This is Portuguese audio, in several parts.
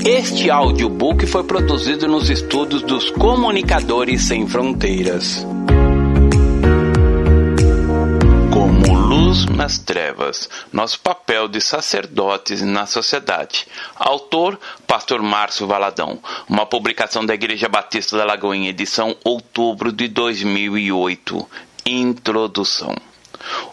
Este audiobook foi produzido nos estúdios dos Comunicadores Sem Fronteiras. Como luz nas trevas, nosso papel de sacerdotes na sociedade. Autor, Pastor Márcio Valadão. Uma publicação da Igreja Batista da Lagoinha, edição outubro de 2008. Introdução.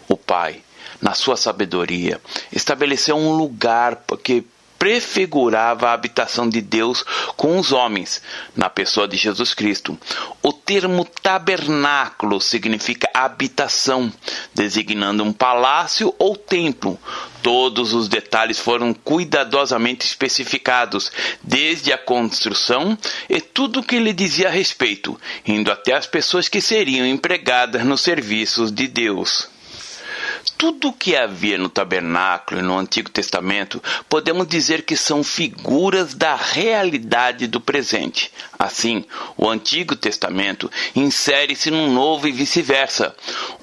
O Pai, na sua sabedoria, estabeleceu um lugar que prefigurava a habitação de Deus com os homens, na pessoa de Jesus Cristo. O termo tabernáculo significa habitação, designando um palácio ou templo. Todos os detalhes foram cuidadosamente especificados, desde a construção e tudo o que lhe dizia a respeito, indo até as pessoas que seriam empregadas nos serviços de Deus. Tudo o que havia no tabernáculo e no Antigo Testamento, podemos dizer que são figuras da realidade do presente. Assim, o Antigo Testamento insere-se no Novo e vice-versa.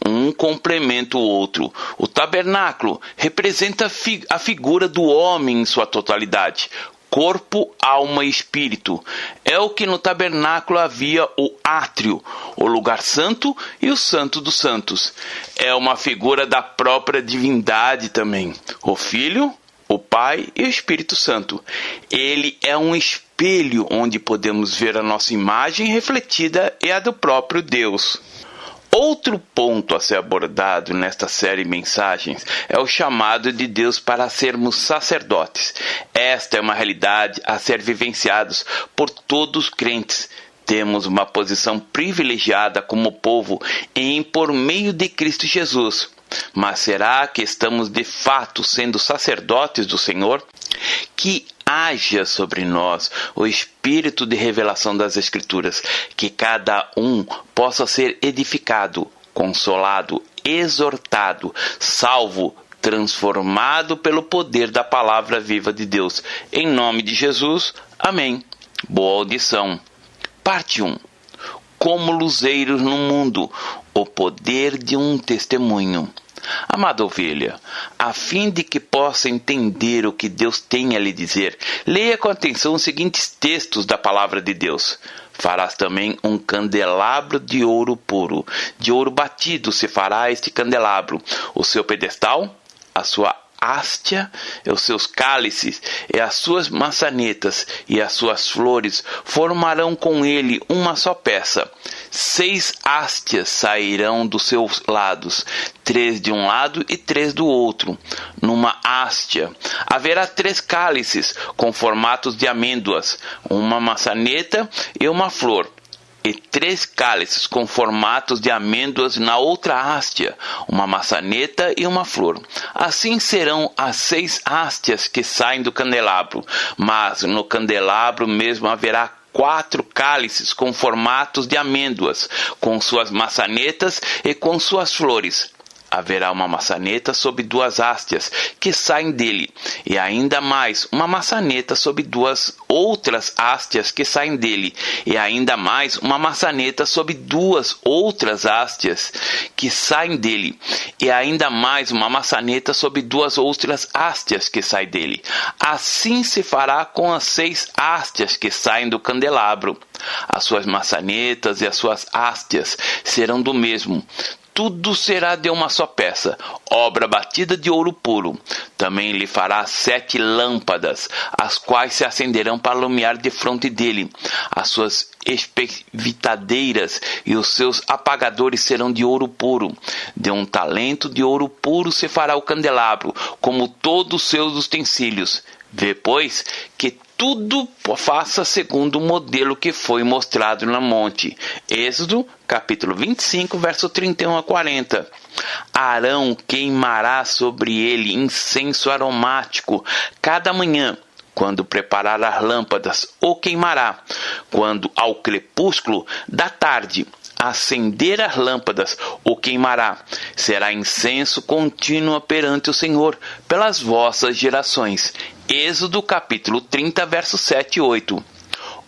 Um complementa o outro. O tabernáculo representa a figura do homem em sua totalidade. Corpo, alma e espírito. É o que no tabernáculo havia o átrio, o lugar santo e o santo dos santos. É uma figura da própria divindade também. O Filho, o Pai e o Espírito Santo. Ele é um espelho onde podemos ver a nossa imagem refletida e a do próprio Deus. Outro ponto a ser abordado nesta série de mensagens é o chamado de Deus para sermos sacerdotes. Esta é uma realidade a ser vivenciados por todos os crentes. Temos uma posição privilegiada como povo por meio de Cristo Jesus. Mas será que estamos de fato sendo sacerdotes do Senhor? Que haja sobre nós o espírito de revelação das Escrituras, que cada um possa ser edificado, consolado, exortado, salvo, transformado pelo poder da palavra viva de Deus. Em nome de Jesus, amém. Boa audição. Parte 1. Como luzeiros no mundo, o poder de um testemunho. Amada ovelha, a fim de que possa entender o que Deus tem a lhe dizer, leia com atenção os seguintes textos da palavra de Deus. Farás também um candelabro de ouro puro. De ouro batido se fará este candelabro. O seu pedestal, a sua haste, os seus cálices e as suas maçanetas e as suas flores formarão com ele uma só peça. 6 hastes sairão dos seus lados, 3 de um lado e 3 do outro. Numa haste haverá 3 cálices com formatos de amêndoas, uma maçaneta e uma flor. E 3 cálices com formatos de amêndoas na outra haste, uma maçaneta e uma flor. Assim serão as 6 hastes que saem do candelabro, mas no candelabro mesmo haverá 4 cálices com formatos de amêndoas, com suas maçanetas e com suas flores. Haverá uma maçaneta sob 2 hastes que saem dele, e ainda mais uma maçaneta sob 2 outras hastes que saem dele, e ainda mais uma maçaneta sob 2 outras hastes que saem dele, e ainda mais uma maçaneta sob 2 outras hastes que saem dele. Assim se fará com as 6 hastes que saem do candelabro. As suas maçanetas e as suas hastes serão do mesmo. Tudo será de uma só peça, obra batida de ouro puro. Também lhe fará 7 lâmpadas, as quais se acenderão para iluminar defronte dele. As suas espevitadeiras e os seus apagadores serão de ouro puro. De um talento de ouro puro se fará o candelabro, como todos os seus utensílios. Vê, pois, que tudo faça segundo o modelo que foi mostrado no monte. Êxodo, capítulo 25, verso 31 a 40. Arão queimará sobre ele incenso aromático cada manhã, quando preparar as lâmpadas, o queimará. Quando ao crepúsculo da tarde acender as lâmpadas, o queimará. Será incenso contínuo perante o Senhor pelas vossas gerações. Êxodo capítulo 30, versos 7 e 8.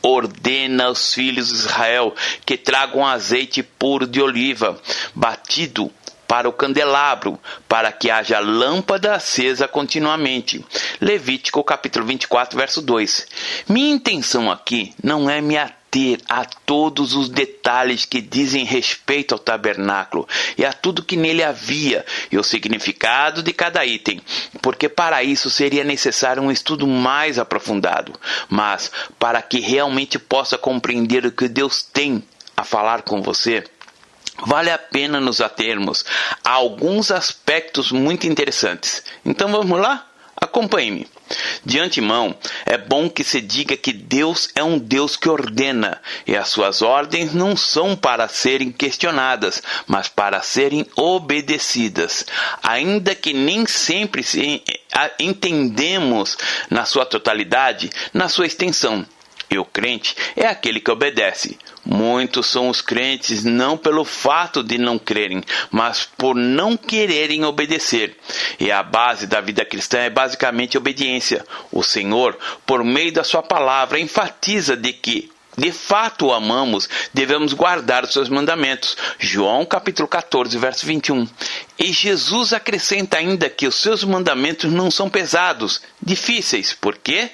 Ordena aos filhos de Israel que tragam azeite puro de oliva, batido, para o candelabro, para que haja lâmpada acesa continuamente. Levítico capítulo 24, verso 2. Minha intenção aqui não é me ater a todos os detalhes que dizem respeito ao tabernáculo e a tudo que nele havia e o significado de cada item, porque para isso seria necessário um estudo mais aprofundado. Mas, para que realmente possa compreender o que Deus tem a falar com você, vale a pena nos atermos a alguns aspectos muito interessantes. Então vamos lá? Acompanhe-me. De antemão, é bom que se diga que Deus é um Deus que ordena, e as suas ordens não são para serem questionadas, mas para serem obedecidas. Ainda que nem sempre entendemos na sua totalidade, na sua extensão. E o crente é aquele que obedece. Muitos são os crentes não pelo fato de não crerem, mas por não quererem obedecer. E a base da vida cristã é basicamente obediência. O Senhor, por meio da sua palavra, enfatiza de que de fato o amamos, devemos guardar os seus mandamentos. João capítulo 14, verso 21. E Jesus acrescenta ainda que os seus mandamentos não são pesados, difíceis. Por quê?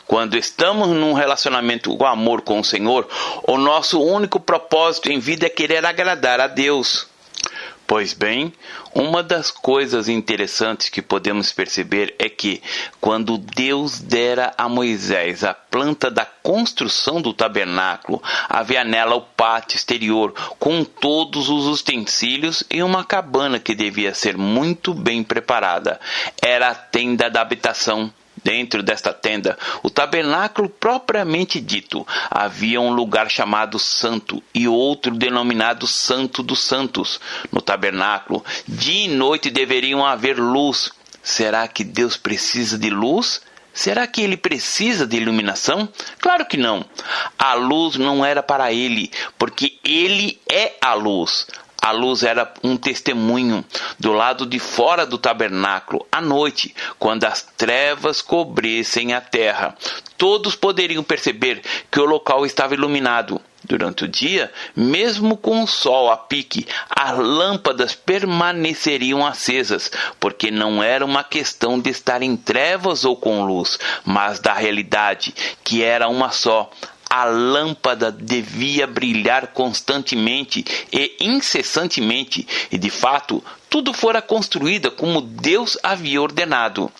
Quando estamos num relacionamento com amor com o Senhor, o nosso único propósito em vida é querer agradar a Deus. Pois bem, uma das coisas interessantes que podemos perceber é que, quando Deus dera a Moisés a planta da construção do tabernáculo, havia nela o pátio exterior, com todos os utensílios e uma cabana que devia ser muito bem preparada. Era a tenda da habitação. Dentro desta tenda, o tabernáculo propriamente dito, havia um lugar chamado Santo e outro denominado Santo dos Santos. No tabernáculo, dia e noite deveriam haver luz. Será que Deus precisa de luz? Será que ele precisa de iluminação? Claro que não. A luz não era para ele, porque ele é a luz. A luz era um testemunho. Do lado de fora do tabernáculo, à noite, quando as trevas cobrissem a terra, todos poderiam perceber que o local estava iluminado. Durante o dia, mesmo com o sol a pique, as lâmpadas permaneceriam acesas, porque não era uma questão de estar em trevas ou com luz, mas da realidade, que era uma só. A lâmpada devia brilhar constantemente e incessantemente, e de fato, tudo fora construído como Deus havia ordenado.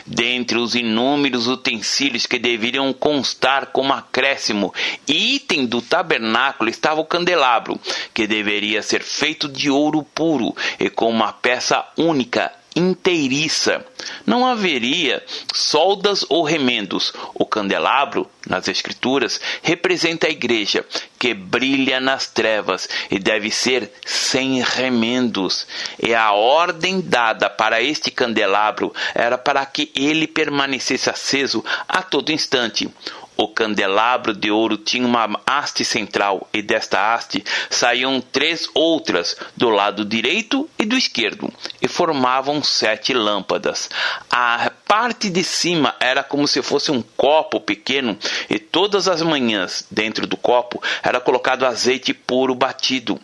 Dentre os inúmeros utensílios que deveriam constar como acréscimo e item do tabernáculo estava o candelabro, que deveria ser feito de ouro puro e com uma peça única, inteiriça. Não haveria soldas ou remendos. O candelabro, nas Escrituras, representa a igreja, que brilha nas trevas e deve ser sem remendos. E a ordem dada para este candelabro era para que ele permanecesse aceso a todo instante. O candelabro de ouro tinha uma haste central, e desta haste saíam 3 outras, do lado direito e do esquerdo, e formavam 7 lâmpadas. A parte de cima era como se fosse um copo pequeno, e todas as manhãs, dentro do copo, era colocado azeite puro batido.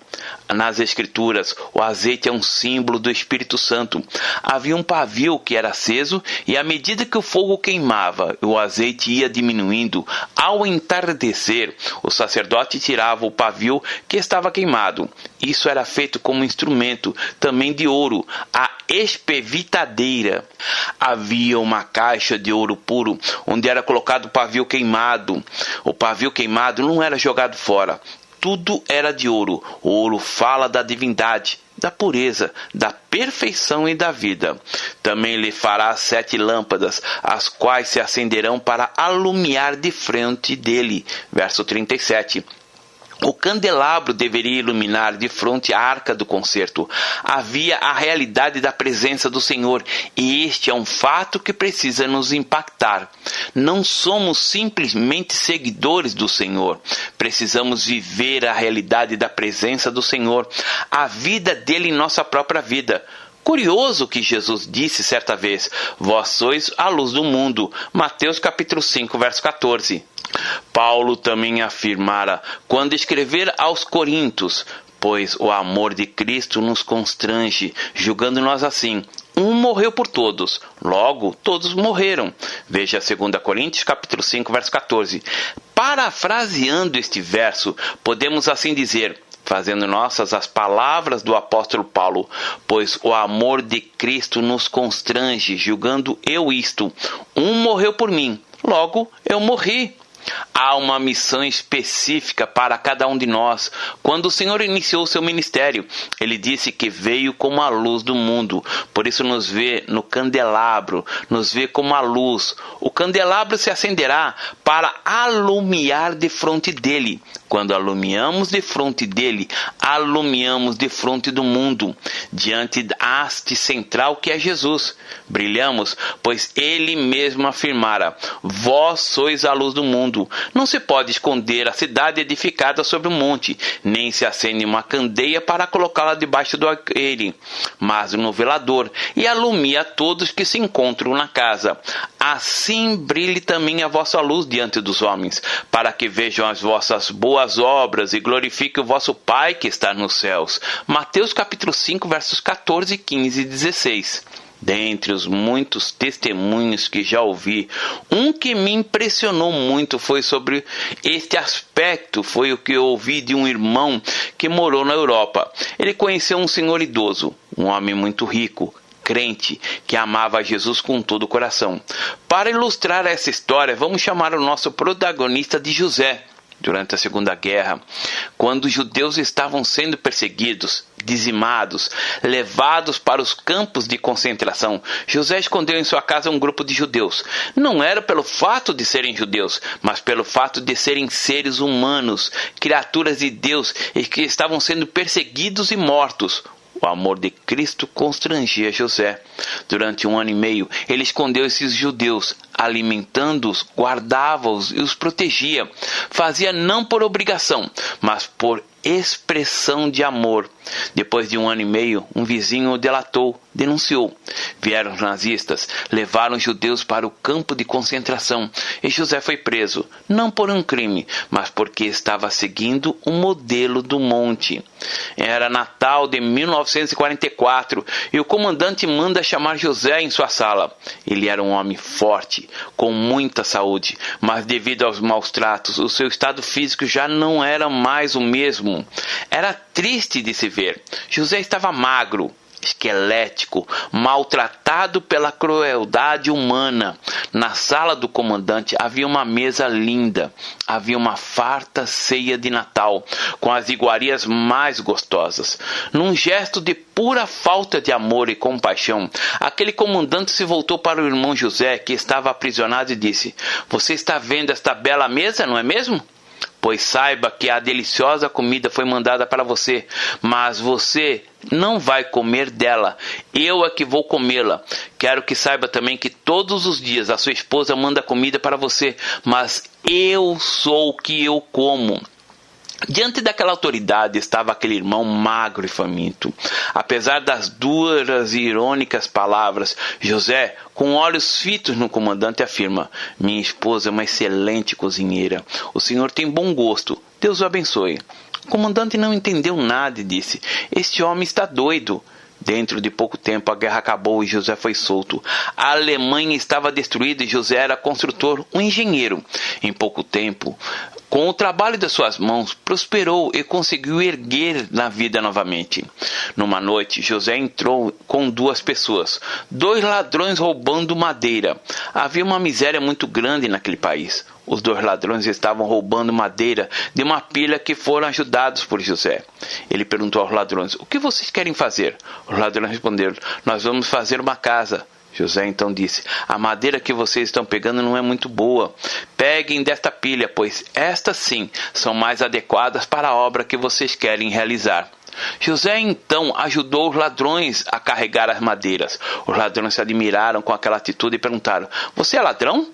Nas Escrituras, o azeite é um símbolo do Espírito Santo. Havia um pavio que era aceso, e à medida que o fogo queimava, o azeite ia diminuindo. Ao entardecer, o sacerdote tirava o pavio que estava queimado. Isso era feito como instrumento, também de ouro, a espevitadeira. Havia uma caixa de ouro puro, onde era colocado o pavio queimado. O pavio queimado não era jogado fora. Tudo era de ouro. O ouro fala da divindade, da pureza, da perfeição e da vida. Também lhe fará 7 lâmpadas, as quais se acenderão para alumiar de frente dele. Verso 37. O candelabro deveria iluminar de frente à arca do concerto. Havia a realidade da presença do Senhor, e este é um fato que precisa nos impactar. Não somos simplesmente seguidores do Senhor. Precisamos viver a realidade da presença do Senhor, a vida dele em nossa própria vida. Curioso que Jesus disse certa vez: vós sois a luz do mundo. Mateus capítulo 5, verso 14. Paulo também afirmara, quando escrever aos Coríntios: pois o amor de Cristo nos constrange, julgando nós assim: um morreu por todos, logo todos morreram. Veja 2 Coríntios capítulo 5, verso 14. Parafraseando este verso, podemos assim dizer, fazendo nossas as palavras do apóstolo Paulo: pois o amor de Cristo nos constrange, julgando eu isto: um morreu por mim, logo eu morri. Há uma missão específica para cada um de nós. Quando o Senhor iniciou seu ministério, Ele disse que veio como a luz do mundo. Por isso nos vê no candelabro, nos vê como a luz. O candelabro se acenderá para alumiar defronte dele. Quando alumiamos defronte dele, alumiamos defronte do mundo, diante da haste central que é Jesus. Brilhamos, pois Ele mesmo afirmara: vós sois a luz do mundo. Não se pode esconder a cidade edificada sobre um monte, nem se acende uma candeia para colocá-la debaixo do alqueire, mas no velador, e alumia a todos que se encontram na casa. Assim brilhe também a vossa luz diante dos homens, para que vejam as vossas boas obras e glorifiquem o vosso Pai que está nos céus. Mateus capítulo 5, versos 14, 15 e 16. Dentre os muitos testemunhos que já ouvi, um que me impressionou muito foi sobre este aspecto. Foi o que eu ouvi de um irmão que morou na Europa. Ele conheceu um senhor idoso, um homem muito rico, crente, que amava Jesus com todo o coração. Para ilustrar essa história, vamos chamar o nosso protagonista de José. Durante a Segunda Guerra, quando os judeus estavam sendo perseguidos, dizimados, levados para os campos de concentração, José escondeu em sua casa um grupo de judeus. Não era pelo fato de serem judeus, mas pelo fato de serem seres humanos, criaturas de Deus, e que estavam sendo perseguidos e mortos. O amor de Cristo constrangia José. Durante 1 ano e meio, ele escondeu esses judeus, alimentando-os, guardava-os e os protegia. Fazia não por obrigação, mas por expressão de amor. Depois de 1 ano e meio, um vizinho o delatou, denunciou. Vieram os nazistas, levaram os judeus para o campo de concentração e José foi preso, não por um crime, mas porque estava seguindo o modelo do monte. Era Natal de 1944 e o comandante manda chamar José em sua sala. Ele era um homem forte, com muita saúde, mas devido aos maus tratos, o seu estado físico já não era mais o mesmo. Era triste de se ver. José estava magro, esquelético, maltratado pela crueldade humana. Na sala do comandante havia uma mesa linda, havia uma farta ceia de Natal, com as iguarias mais gostosas. Num gesto de pura falta de amor e compaixão, aquele comandante se voltou para o irmão José, que estava aprisionado, e disse: "Você está vendo esta bela mesa, não é mesmo? Pois saiba que a deliciosa comida foi mandada para você, mas você não vai comer dela. Eu é que vou comê-la. Quero que saiba também que todos os dias a sua esposa manda comida para você, mas eu sou o que eu como." Diante daquela autoridade estava aquele irmão magro e faminto. Apesar das duras e irônicas palavras, José, com olhos fitos no comandante, afirma: "Minha esposa é uma excelente cozinheira. O senhor tem bom gosto. Deus o abençoe." O comandante não entendeu nada e disse: "Este homem está doido." Dentro de pouco tempo a guerra acabou e José foi solto. A Alemanha estava destruída e José era construtor, um engenheiro. Em pouco tempo, com o trabalho das suas mãos, prosperou e conseguiu erguer na vida novamente. Numa noite, José entrou com 2 pessoas, 2 ladrões roubando madeira. Havia uma miséria muito grande naquele país. Os 2 ladrões estavam roubando madeira de uma pilha que foram ajudados por José. Ele perguntou aos ladrões: "O que vocês querem fazer?" Os ladrões responderam: "Nós vamos fazer uma casa." José então disse: "A madeira que vocês estão pegando não é muito boa. Peguem desta pilha, pois estas sim são mais adequadas para a obra que vocês querem realizar." José então ajudou os ladrões a carregar as madeiras. Os ladrões se admiraram com aquela atitude e perguntaram: "Você é ladrão?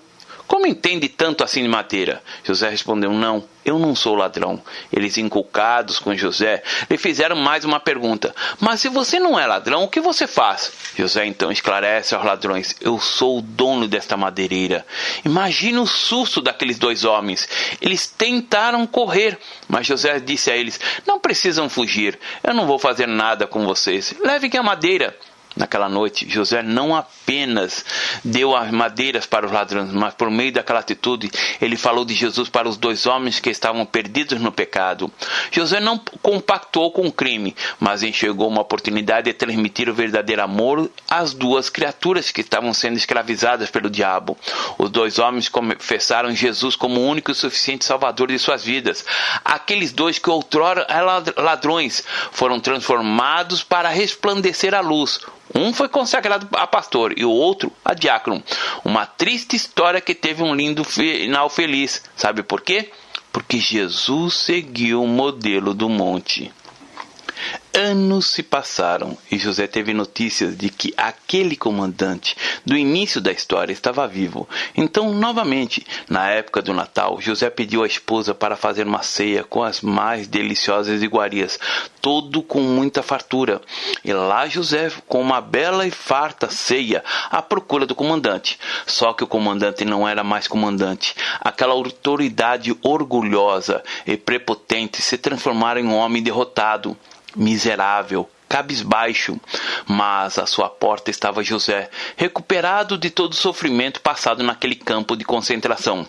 como entende tanto assim de madeira? José respondeu, não, eu não sou ladrão. Eles, inculcados com José, lhe fizeram mais uma pergunta. Mas se você não é ladrão, o que você faz? José então esclarece aos ladrões, eu sou o dono desta madeireira. Imagine o susto daqueles dois homens. Eles tentaram correr, mas José disse a eles, não precisam fugir, eu não vou fazer nada com vocês. Levem a madeira. Naquela noite, José não apenas deu as madeiras para os ladrões, mas por meio daquela atitude, ele falou de Jesus para os dois homens que estavam perdidos no pecado. José não compactuou com o crime, mas enxergou uma oportunidade de transmitir o verdadeiro amor às duas criaturas que estavam sendo escravizadas pelo diabo. Os dois homens confessaram Jesus como o único e suficiente salvador de suas vidas. Aqueles dois que outrora eram ladrões foram transformados para resplandecer a luz. Um foi consagrado a pastor e o outro a diácono. Uma triste história que teve um lindo final feliz. Sabe por quê? Porque Jesus seguiu o modelo do monte. Anos se passaram e José teve notícias de que aquele comandante do início da história estava vivo. Então, novamente, na época do Natal, José pediu à esposa para fazer uma ceia com as mais deliciosas iguarias, todo com muita fartura. E lá José, com uma bela e farta ceia, à procura do comandante. Só que o comandante não era mais comandante. Aquela autoridade orgulhosa e prepotente se transformara em um homem derrotado, miserável, cabisbaixo, mas à sua porta estava José, recuperado de todo o sofrimento passado naquele campo de concentração.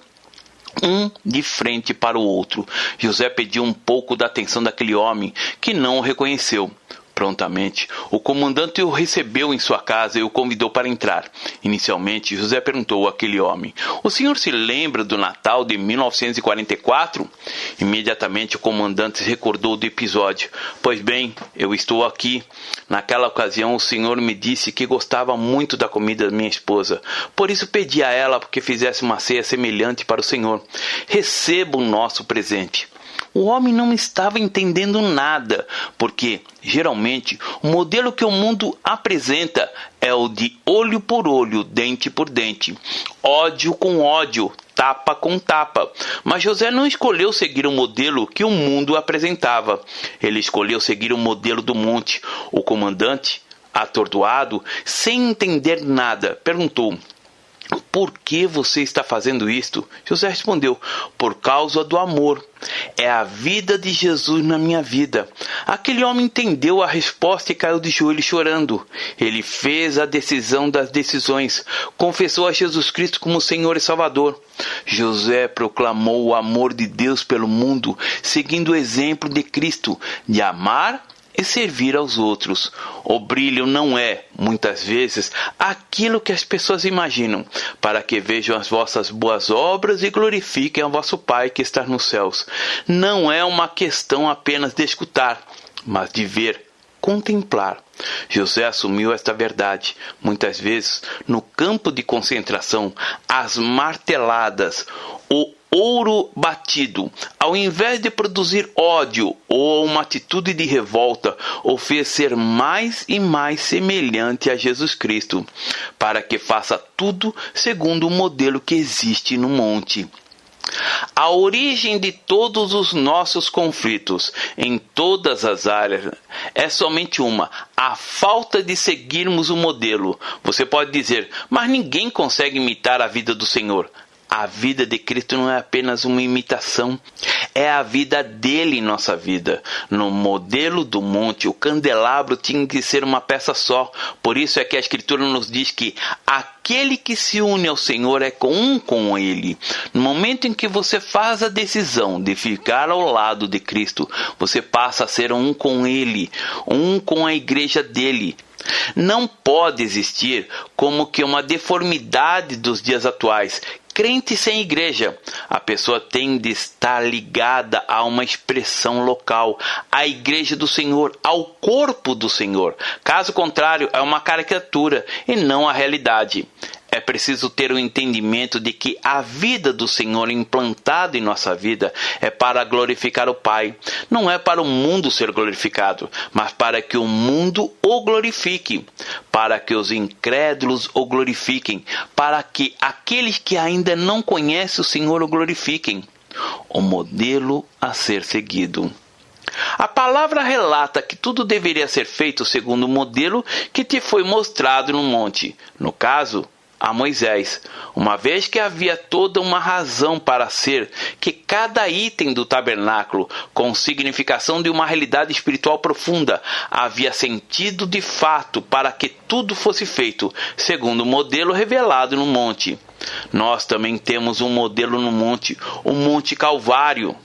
Um de frente para o outro, José pediu um pouco da atenção daquele homem que não o reconheceu. Prontamente, o comandante o recebeu em sua casa e o convidou para entrar. Inicialmente, José perguntou àquele homem, o senhor se lembra do Natal de 1944? Imediatamente o comandante recordou do episódio. Pois bem, eu estou aqui. Naquela ocasião, o senhor me disse que gostava muito da comida da minha esposa. Por isso pedi a ela que fizesse uma ceia semelhante para o senhor. Receba o nosso presente. O homem não estava entendendo nada, porque, geralmente, o modelo que o mundo apresenta é o de olho por olho, dente por dente, ódio com ódio, tapa com tapa. Mas José não escolheu seguir o modelo que o mundo apresentava. Ele escolheu seguir o modelo do monte. O comandante, atordoado, sem entender nada, perguntou, por que você está fazendo isto? José respondeu, por causa do amor. É a vida de Jesus na minha vida. Aquele homem entendeu a resposta e caiu de joelhos chorando. Ele fez a decisão das decisões. Confessou a Jesus Cristo como Senhor e Salvador. José proclamou o amor de Deus pelo mundo, seguindo o exemplo de Cristo, de amar e servir aos outros. O brilho não é, muitas vezes, aquilo que as pessoas imaginam, para que vejam as vossas boas obras e glorifiquem ao vosso Pai que está nos céus. Não é uma questão apenas de escutar, mas de ver, contemplar. José assumiu esta verdade. Muitas vezes, no campo de concentração, as marteladas, o ouro batido, ao invés de produzir ódio ou uma atitude de revolta, o fez ser mais e mais semelhante a Jesus Cristo, para que faça tudo segundo o modelo que existe no monte. A origem de todos os nossos conflitos, em todas as áreas, é somente uma: a falta de seguirmos o modelo. Você pode dizer, mas ninguém consegue imitar a vida do Senhor. A vida de Cristo não é apenas uma imitação, é a vida dele em nossa vida. No modelo do monte, o candelabro tinha que ser uma peça só. Por isso é que a Escritura nos diz que aquele que se une ao Senhor é um com ele. No momento em que você faz a decisão de ficar ao lado de Cristo, você passa a ser um com ele, um com a igreja dele. Não pode existir como que uma deformidade dos dias atuais. Crente sem igreja. A pessoa tem de estar ligada a uma expressão local, à igreja do Senhor, ao corpo do Senhor. Caso contrário, é uma caricatura e não a realidade. É preciso ter o entendimento de que a vida do Senhor implantada em nossa vida é para glorificar o Pai. Não é para o mundo ser glorificado, mas para que o mundo o glorifique, para que os incrédulos o glorifiquem, para que aqueles que ainda não conhecem o Senhor o glorifiquem. O modelo a ser seguido. A palavra relata que tudo deveria ser feito segundo o modelo que te foi mostrado no monte. No caso, a Moisés, uma vez que havia toda uma razão para ser que cada item do tabernáculo, com significação de uma realidade espiritual profunda, havia sentido de fato para que tudo fosse feito, segundo o modelo revelado no monte. Nós também temos um modelo no monte, o Monte Calvário.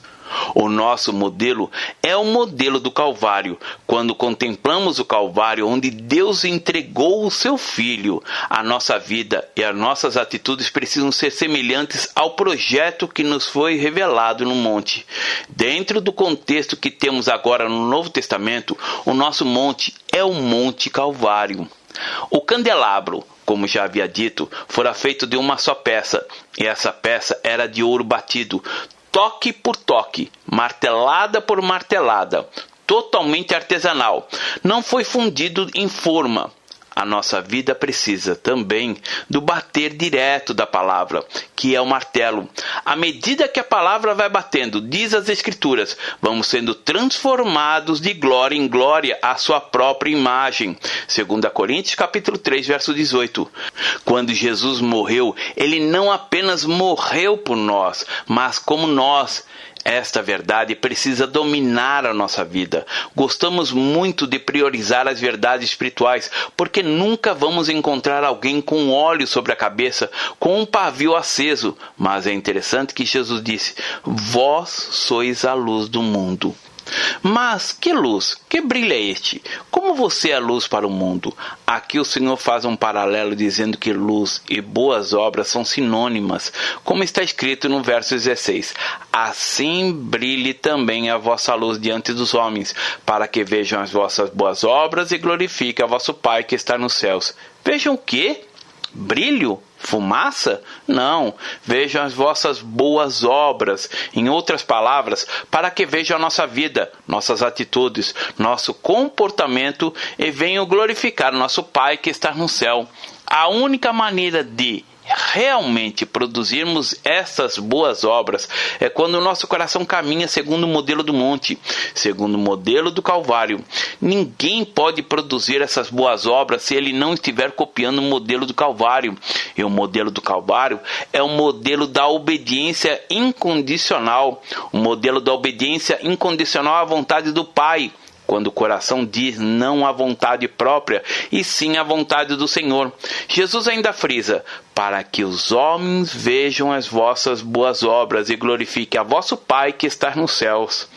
O nosso modelo é o modelo do Calvário. Quando contemplamos o Calvário, onde Deus entregou o seu Filho, a nossa vida e as nossas atitudes precisam ser semelhantes ao projeto que nos foi revelado no monte. Dentro do contexto que temos agora no Novo Testamento, o nosso monte é o Monte Calvário. O candelabro, como já havia dito, fora feito de uma só peça, e essa peça era de ouro batido, toque por toque, martelada por martelada, totalmente artesanal. Não foi fundido em forma. A nossa vida precisa também do bater direto da palavra, que é o martelo. À medida que a palavra vai batendo, diz as Escrituras, vamos sendo transformados de glória em glória à sua própria imagem. 2 Coríntios capítulo 3, verso 18. Quando Jesus morreu, ele não apenas morreu por nós, mas como nós. Esta verdade precisa dominar a nossa vida. Gostamos muito de priorizar as verdades espirituais, porque nunca vamos encontrar alguém com óleo sobre a cabeça, com um pavio aceso. Mas é interessante que Jesus disse, vós sois a luz do mundo. Mas que luz, que brilho é este? Como você é a luz para o mundo? Aqui o Senhor faz um paralelo dizendo que luz e boas obras são sinônimas, como está escrito no verso 16. Assim brilhe também a vossa luz diante dos homens, para que vejam as vossas boas obras e glorifiquem a vosso Pai que está nos céus. Vejam o quê? Brilho? Fumaça? Não, vejam as vossas boas obras. Em outras palavras, para que vejam a nossa vida, nossas atitudes, nosso comportamento e venham glorificar nosso Pai que está no céu. A única maneira de realmente produzirmos essas boas obras é quando o nosso coração caminha segundo o modelo do monte, segundo o modelo do Calvário. Ninguém pode produzir essas boas obras se ele não estiver copiando o modelo do Calvário. E o modelo do Calvário é o modelo da obediência incondicional, o modelo da obediência incondicional à vontade do Pai. Quando o coração diz não à vontade própria, e sim à vontade do Senhor. Jesus ainda frisa, para que os homens vejam as vossas boas obras e glorifiquem a vosso Pai que está nos céus.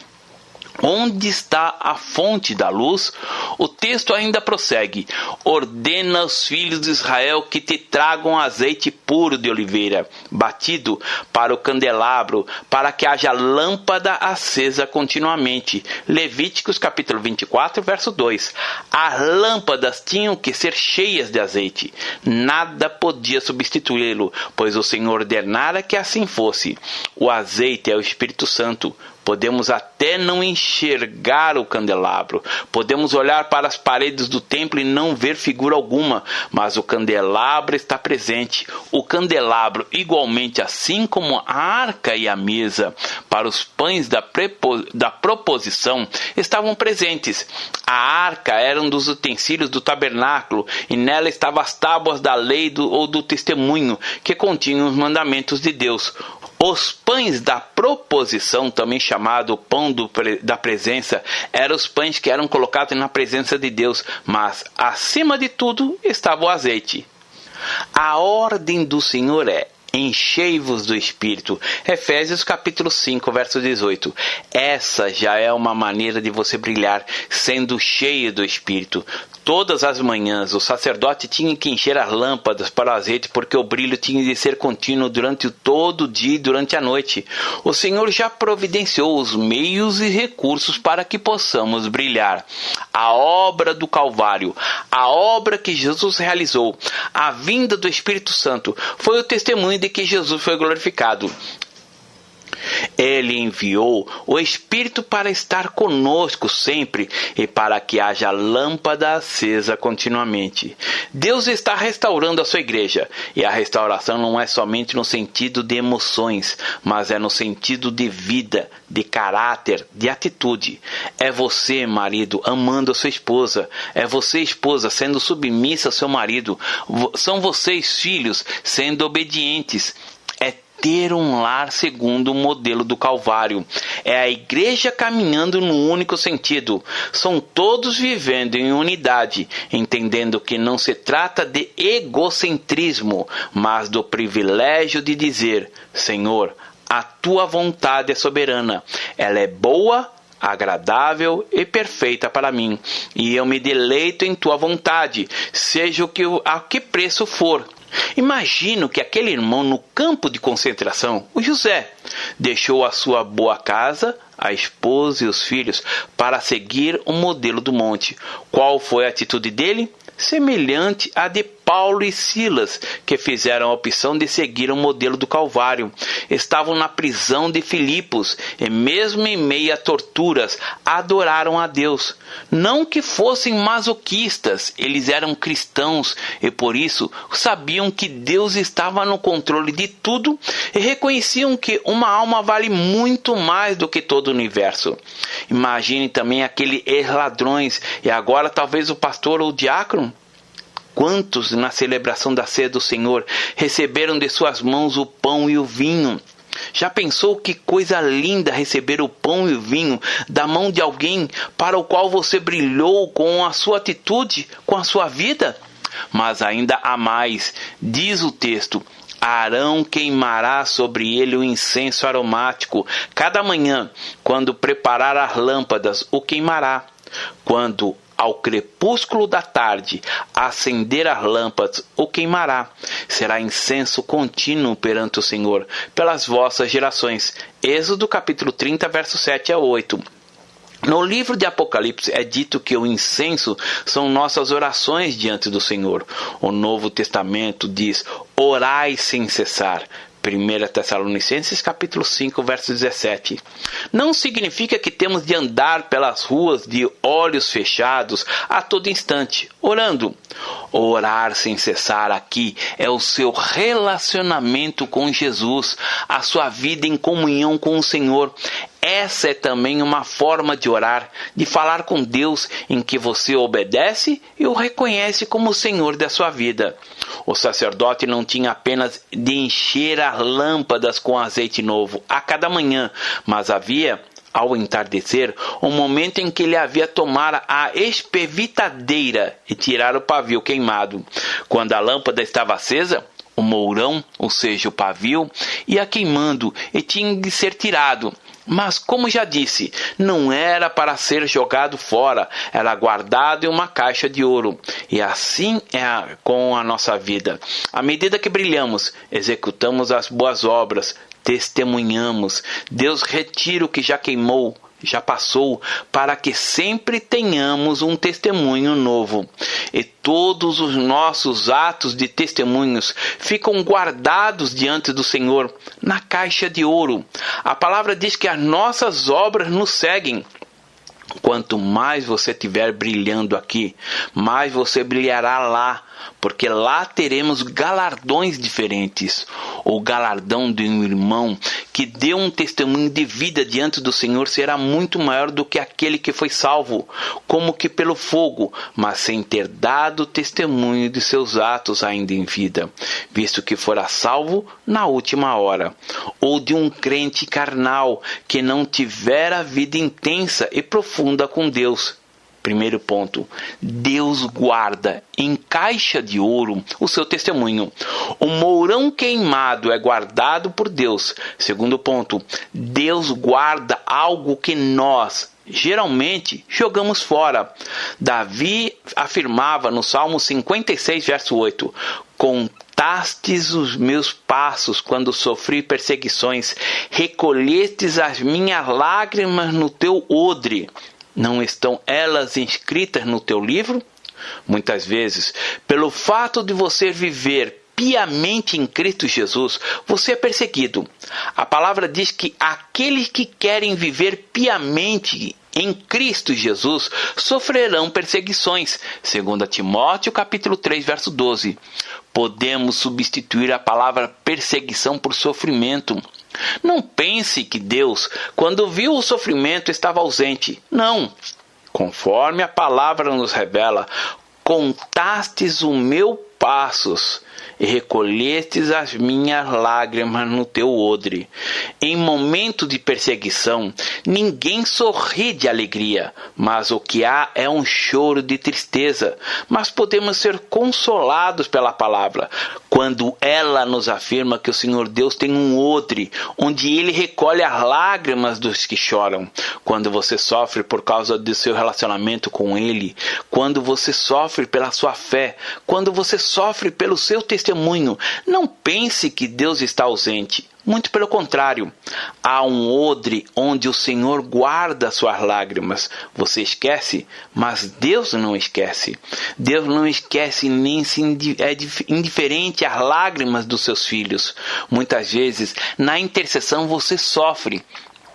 Onde está a fonte da luz? O texto ainda prossegue. Ordena aos filhos de Israel que te tragam azeite puro de oliveira, batido para o candelabro, para que haja lâmpada acesa continuamente. Levíticos capítulo 24, verso 2. As lâmpadas tinham que ser cheias de azeite. Nada podia substituí-lo, pois o Senhor ordenara que assim fosse. O azeite é o Espírito Santo. Podemos até não enxergar o candelabro, podemos olhar para as paredes do templo e não ver figura alguma, mas o candelabro está presente. O candelabro, igualmente assim como a arca e a mesa para os pães da proposição, estavam presentes. A arca era um dos utensílios do tabernáculo e nela estavam as tábuas da lei ou do testemunho que continham os mandamentos de Deus. Os pães da proposição, também chamado pão da presença, eram os pães que eram colocados na presença de Deus, mas acima de tudo estava o azeite. A ordem do Senhor é: enchei-vos do Espírito. Efésios capítulo 5, verso 18. Essa já é uma maneira de você brilhar, sendo cheio do Espírito. Todas as manhãs o sacerdote tinha que encher as lâmpadas para o azeite, porque o brilho tinha de ser contínuo durante todo o dia e durante a noite. O Senhor já providenciou os meios e recursos para que possamos brilhar. A obra do Calvário, a obra que Jesus realizou, a vinda do Espírito Santo, foi o testemunho de que Jesus foi glorificado. Ele enviou o Espírito para estar conosco sempre e para que haja lâmpada acesa continuamente. Deus está restaurando a sua igreja, e a restauração não é somente no sentido de emoções, mas é no sentido de vida, de caráter, de atitude. É você, marido, amando a sua esposa. É você, esposa, sendo submissa ao seu marido. São vocês, filhos, sendo obedientes. Ter um lar segundo o modelo do Calvário. É a igreja caminhando no único sentido. São todos vivendo em unidade, entendendo que não se trata de egocentrismo, mas do privilégio de dizer: Senhor, a tua vontade é soberana. Ela é boa, agradável e perfeita para mim, e eu me deleito em tua vontade, seja a que preço for. Imagino que aquele irmão no campo de concentração, o José, deixou a sua boa casa, a esposa e os filhos para seguir o modelo do monte. Qual foi a atitude dele? Semelhante à de Paulo e Silas, que fizeram a opção de seguir o modelo do Calvário. Estavam na prisão de Filipos e, mesmo em meio a torturas, adoraram a Deus. Não que fossem masoquistas, eles eram cristãos e, por isso, sabiam que Deus estava no controle de tudo e reconheciam que uma alma vale muito mais do que todo o universo. Imagine também aqueles ladrões e agora talvez o pastor ou o diácono. Quantos na celebração da ceia do Senhor receberam de suas mãos o pão e o vinho? Já pensou que coisa linda receber o pão e o vinho da mão de alguém para o qual você brilhou com a sua atitude, com a sua vida? Mas ainda há mais, diz o texto: Arão queimará sobre ele o incenso aromático. Cada manhã, quando preparar as lâmpadas, o queimará. Quando ao crepúsculo da tarde acender as lâmpadas, o queimará. Será incenso contínuo perante o Senhor, pelas vossas gerações. Êxodo capítulo 30, versos 7 a 8. No livro de Apocalipse é dito que o incenso são nossas orações diante do Senhor. O Novo Testamento diz: orai sem cessar. 1 Tessalonicenses capítulo 5, verso 17. Não significa que temos de andar pelas ruas de olhos fechados a todo instante, orando. Orar sem cessar aqui é o seu relacionamento com Jesus, a sua vida em comunhão com o Senhor. Essa é também uma forma de orar, de falar com Deus, em que você obedece e o reconhece como o Senhor da sua vida. O sacerdote não tinha apenas de encher as lâmpadas com azeite novo a cada manhã, mas havia, ao entardecer, um momento em que ele havia tomar a espevitadeira e tirar o pavio queimado. Quando a lâmpada estava acesa, o mourão, ou seja, o pavio, ia queimando e tinha de ser tirado. Mas, como já disse, não era para ser jogado fora, era guardado em uma caixa de ouro. E assim é com a nossa vida. À medida que brilhamos, executamos as boas obras, testemunhamos. Deus retira o que já queimou, já passou, para que sempre tenhamos um testemunho novo. E todos os nossos atos de testemunhos ficam guardados diante do Senhor na caixa de ouro. A palavra diz que as nossas obras nos seguem. Quanto mais você estiver brilhando aqui, mais você brilhará lá, porque lá teremos galardões diferentes. O galardão de um irmão que deu um testemunho de vida diante do Senhor será muito maior do que aquele que foi salvo, como que pelo fogo, mas sem ter dado testemunho de seus atos ainda em vida, visto que fora salvo na última hora. Ou de um crente carnal que não tivera vida intensa e profunda com Deus. Primeiro ponto, Deus guarda em caixa de ouro o seu testemunho. O mourão queimado é guardado por Deus. Segundo ponto, Deus guarda algo que nós, geralmente, jogamos fora. Davi afirmava no Salmo 56, verso 8, Contastes os meus passos quando sofri perseguições, recolhestes as minhas lágrimas no teu odre. Não estão elas inscritas no teu livro? Muitas vezes, pelo fato de você viver piamente em Cristo Jesus, você é perseguido. A palavra diz que aqueles que querem viver piamente em Cristo Jesus sofrerão perseguições. 2 Timóteo capítulo 3, verso 12. Podemos substituir a palavra perseguição por sofrimento. Não pense que Deus, quando viu o sofrimento, estava ausente. Não. Conforme a palavra nos revela, contastes o meu passos e recolhestes as minhas lágrimas no teu odre. Em momento de perseguição, ninguém sorri de alegria, mas o que há é um choro de tristeza. Mas podemos ser consolados pela palavra, quando ela nos afirma que o Senhor Deus tem um odre, onde Ele recolhe as lágrimas dos que choram. Quando você sofre por causa do seu relacionamento com Ele, quando você sofre pela sua fé, quando você sofre pelo seu testemunho, não pense que Deus está ausente. Muito pelo contrário, há um odre onde o Senhor guarda suas lágrimas. Você esquece, mas Deus não esquece. Deus não esquece nem é indiferente às lágrimas dos seus filhos. Muitas vezes, na intercessão você sofre.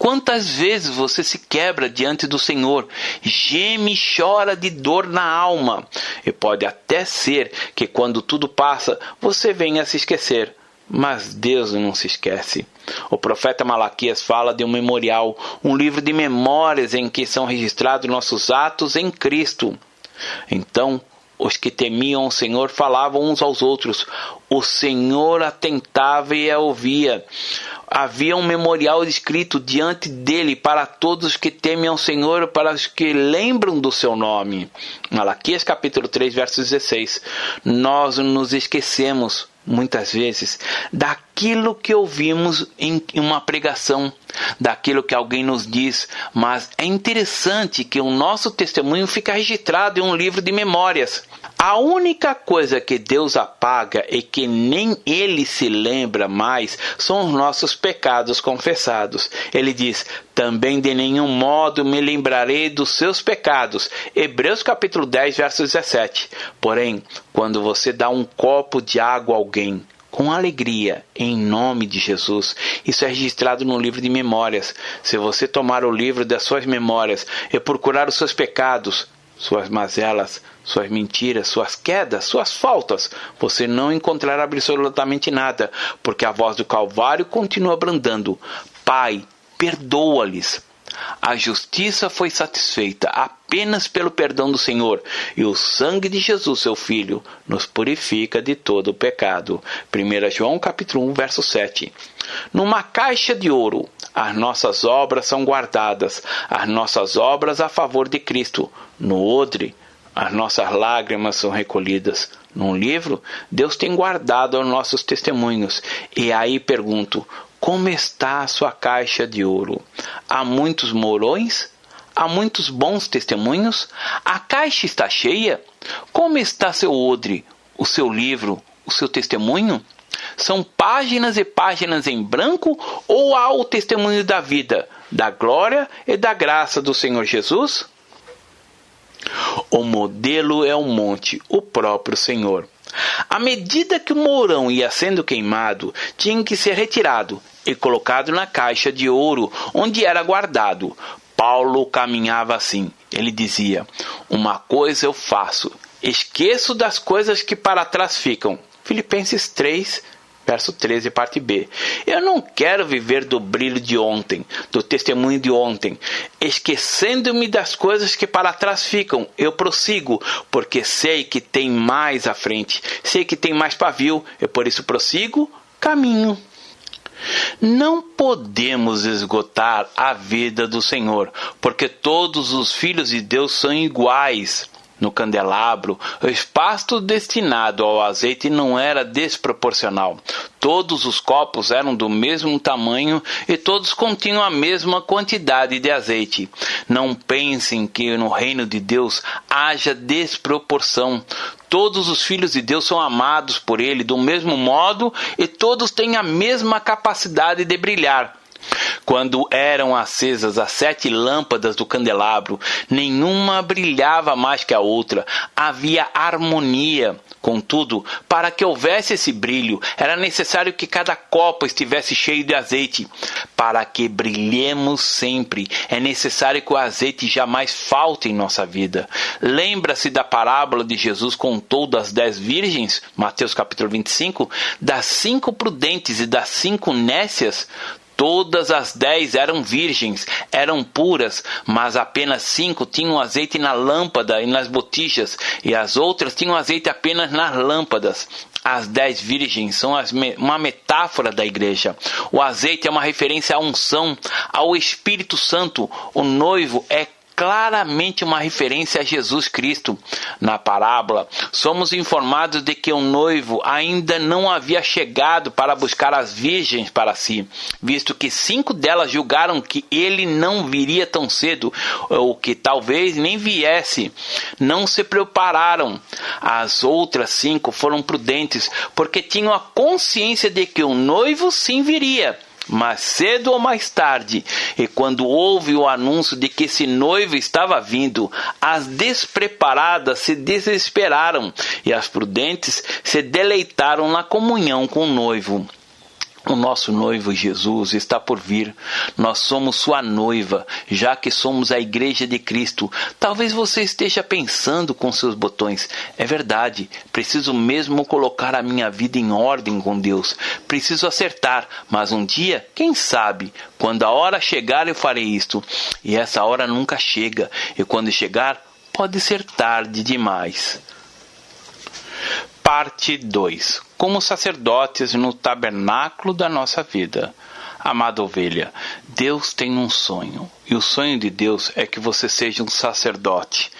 Quantas vezes você se quebra diante do Senhor, geme e chora de dor na alma. E pode até ser que quando tudo passa, você venha a se esquecer. Mas Deus não se esquece. O profeta Malaquias fala de um memorial, um livro de memórias em que são registrados nossos atos em Cristo. Então, os que temiam o Senhor falavam uns aos outros. O Senhor atentava e a ouvia. Havia um memorial escrito diante dele para todos os que temem ao Senhor, para os que lembram do seu nome. Malaquias capítulo 3, verso 16. Nós nos esquecemos, muitas vezes, daquilo que ouvimos em uma pregação, daquilo que alguém nos diz, mas é interessante que o nosso testemunho fica registrado em um livro de memórias. A única coisa que Deus apaga e que nem Ele se lembra mais são os nossos pecados confessados. Ele diz, também de nenhum modo me lembrarei dos seus pecados. Hebreus capítulo 10, verso 17. Porém, quando você dá um copo de água a alguém, com alegria, em nome de Jesus, isso é registrado no livro de memórias. Se você tomar o livro das suas memórias e procurar os seus pecados, suas mazelas, suas mentiras, suas quedas, suas faltas, você não encontrará absolutamente nada, porque a voz do Calvário continua bradando. Pai, perdoa-lhes. A justiça foi satisfeita apenas pelo perdão do Senhor, e o sangue de Jesus, seu Filho, nos purifica de todo o pecado. 1 João capítulo 1, verso 7. Numa caixa de ouro, as nossas obras são guardadas, as nossas obras a favor de Cristo. No odre, as nossas lágrimas são recolhidas. Num livro, Deus tem guardado os nossos testemunhos. E aí pergunto, como está a sua caixa de ouro? Há muitos morões? Há muitos bons testemunhos? A caixa está cheia? Como está seu odre, o seu livro, o seu testemunho? São páginas e páginas em branco ou há o testemunho da vida, da glória e da graça do Senhor Jesus? O modelo é o monte, o próprio Senhor. À medida que o mourão ia sendo queimado, tinha que ser retirado e colocado na caixa de ouro, onde era guardado. Paulo caminhava assim. Ele dizia, uma coisa eu faço, esqueço das coisas que para trás ficam. Filipenses 3, verso 13, parte B. Eu não quero viver do brilho de ontem, do testemunho de ontem. Esquecendo-me das coisas que para trás ficam, eu prossigo, porque sei que tem mais à frente. Sei que tem mais pavio, e por isso prossigo, caminho. Não podemos esgotar a vida do Senhor, porque todos os filhos de Deus são iguais. No candelabro, o espaço destinado ao azeite não era desproporcional. Todos os copos eram do mesmo tamanho e todos continham a mesma quantidade de azeite. Não pensem que no reino de Deus haja desproporção. Todos os filhos de Deus são amados por Ele do mesmo modo e todos têm a mesma capacidade de brilhar. Quando eram acesas as 7 lâmpadas do candelabro, nenhuma brilhava mais que a outra. Havia harmonia. Contudo, para que houvesse esse brilho, era necessário que cada copo estivesse cheio de azeite. Para que brilhemos sempre, é necessário que o azeite jamais falte em nossa vida. Lembra-se da parábola de Jesus contou das 10 virgens, Mateus capítulo 25, das 5 prudentes e das 5 nécias? Todas as 10 eram virgens, eram puras, mas apenas 5 tinham azeite na lâmpada e nas botijas, e as outras tinham azeite apenas nas lâmpadas. As 10 virgens são uma metáfora da igreja. O azeite é uma referência à unção, ao Espírito Santo. O noivo é claramente uma referência a Jesus Cristo. Na parábola, somos informados de que o noivo ainda não havia chegado para buscar as virgens para si, visto que 5 delas julgaram que ele não viria tão cedo, ou que talvez nem viesse. Não se prepararam. As outras 5 foram prudentes, porque tinham a consciência de que o noivo sim viria, mas cedo ou mais tarde. E quando houve o anúncio de que esse noivo estava vindo, as despreparadas se desesperaram e as prudentes se deleitaram na comunhão com o noivo. O nosso noivo Jesus está por vir. Nós somos sua noiva, já que somos a igreja de Cristo. Talvez você esteja pensando com seus botões: é verdade, preciso mesmo colocar a minha vida em ordem com Deus. Preciso acertar, mas um dia, quem sabe, quando a hora chegar eu farei isto. E essa hora nunca chega, e quando chegar, pode ser tarde demais. Parte 2. Como sacerdotes no tabernáculo da nossa vida. Amada ovelha, Deus tem um sonho. E o sonho de Deus é que você seja um sacerdote.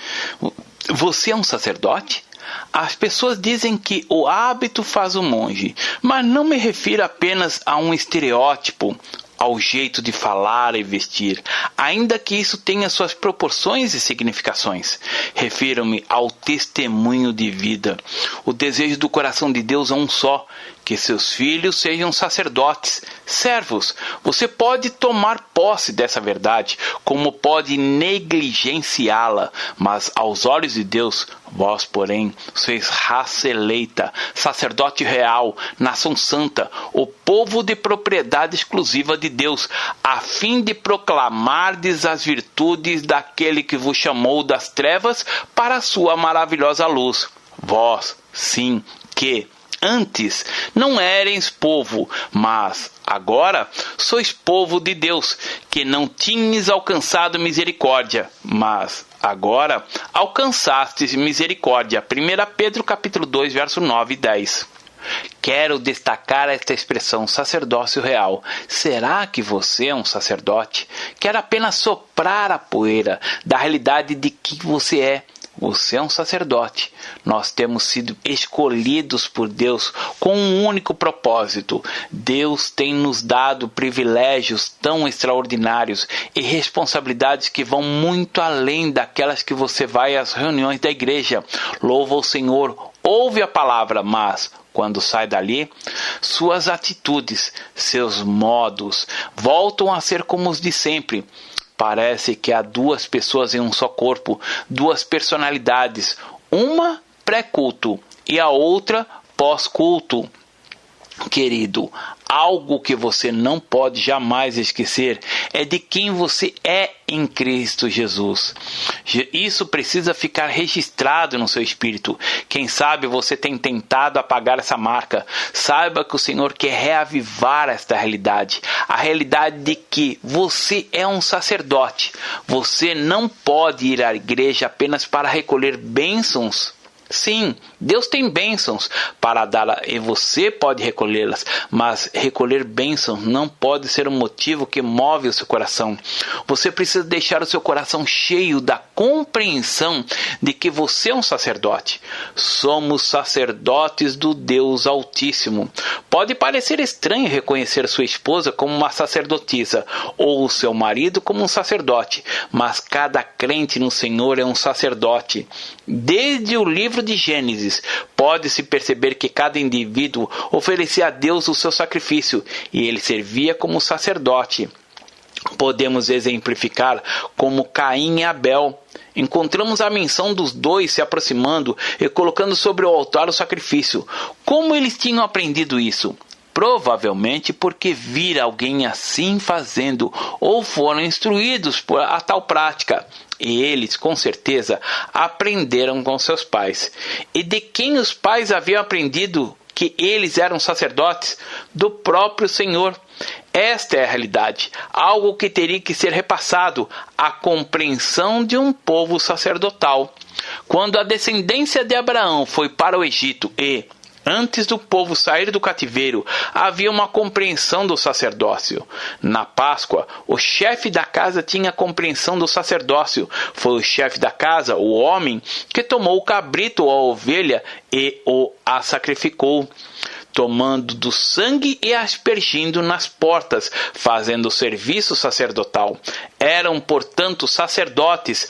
Você é um sacerdote? As pessoas dizem que o hábito faz o monge, mas não me refiro apenas a um estereótipo, ao jeito de falar e vestir, ainda que isso tenha suas proporções e significações. Refiro-me ao testemunho de vida. O desejo do coração de Deus é um só: que seus filhos sejam sacerdotes, servos. Você pode tomar posse dessa verdade, como pode negligenciá-la, mas aos olhos de Deus, vós, porém, sois raça eleita, sacerdote real, nação santa, o povo de propriedade exclusiva de Deus, a fim de proclamardes as virtudes daquele que vos chamou das trevas para a sua maravilhosa luz. Vós, sim, que antes não éreis povo, mas agora sois povo de Deus, que não tinhas alcançado misericórdia, mas agora alcançastes misericórdia. 1 Pedro capítulo 2, verso 9 e 10. Quero destacar esta expressão, sacerdócio real. Será que você é um sacerdote? Quero apenas soprar a poeira da realidade de que você é. Você é um sacerdote. Nós temos sido escolhidos por Deus com um único propósito. Deus tem nos dado privilégios tão extraordinários e responsabilidades que vão muito além daquelas que você vai às reuniões da igreja. Louva o Senhor, ouve a palavra, mas quando sai dali, suas atitudes, seus modos voltam a ser como os de sempre. Parece que há 2 pessoas em um só corpo, 2 personalidades, uma pré-culto e a outra pós-culto. Querido, algo que você não pode jamais esquecer é de quem você é em Cristo Jesus. Isso precisa ficar registrado no seu espírito. Quem sabe você tem tentado apagar essa marca. Saiba que o Senhor quer reavivar esta realidade. A realidade de que você é um sacerdote. Você não pode ir à igreja apenas para recolher bênçãos. Sim, Deus tem bênçãos para dar e você pode recolhê-las, mas recolher bênçãos não pode ser um motivo que move o seu coração. Você precisa deixar o seu coração cheio da compreensão de que você é um sacerdote. Somos sacerdotes do Deus Altíssimo. Pode parecer estranho reconhecer sua esposa como uma sacerdotisa ou o seu marido como um sacerdote, mas cada crente no Senhor é um sacerdote. Desde o livro de Gênesis, pode-se perceber que cada indivíduo oferecia a Deus o seu sacrifício e ele servia como sacerdote. Podemos exemplificar como Caim e Abel. Encontramos a menção dos dois se aproximando e colocando sobre o altar o sacrifício. Como eles tinham aprendido isso? Provavelmente porque viram alguém assim fazendo ou foram instruídos por a tal prática. E eles, com certeza, aprenderam com seus pais. E de quem os pais haviam aprendido que eles eram sacerdotes? Do próprio Senhor. Esta é a realidade, algo que teria que ser repassado, a compreensão de um povo sacerdotal. Quando a descendência de Abraão foi para o Egito e, antes do povo sair do cativeiro, havia uma compreensão do sacerdócio. Na Páscoa, o chefe da casa tinha compreensão do sacerdócio. Foi o chefe da casa, o homem, que tomou o cabrito ou a ovelha e a sacrificou, tomando do sangue e aspergindo nas portas, fazendo o serviço sacerdotal. Eram, portanto, sacerdotes.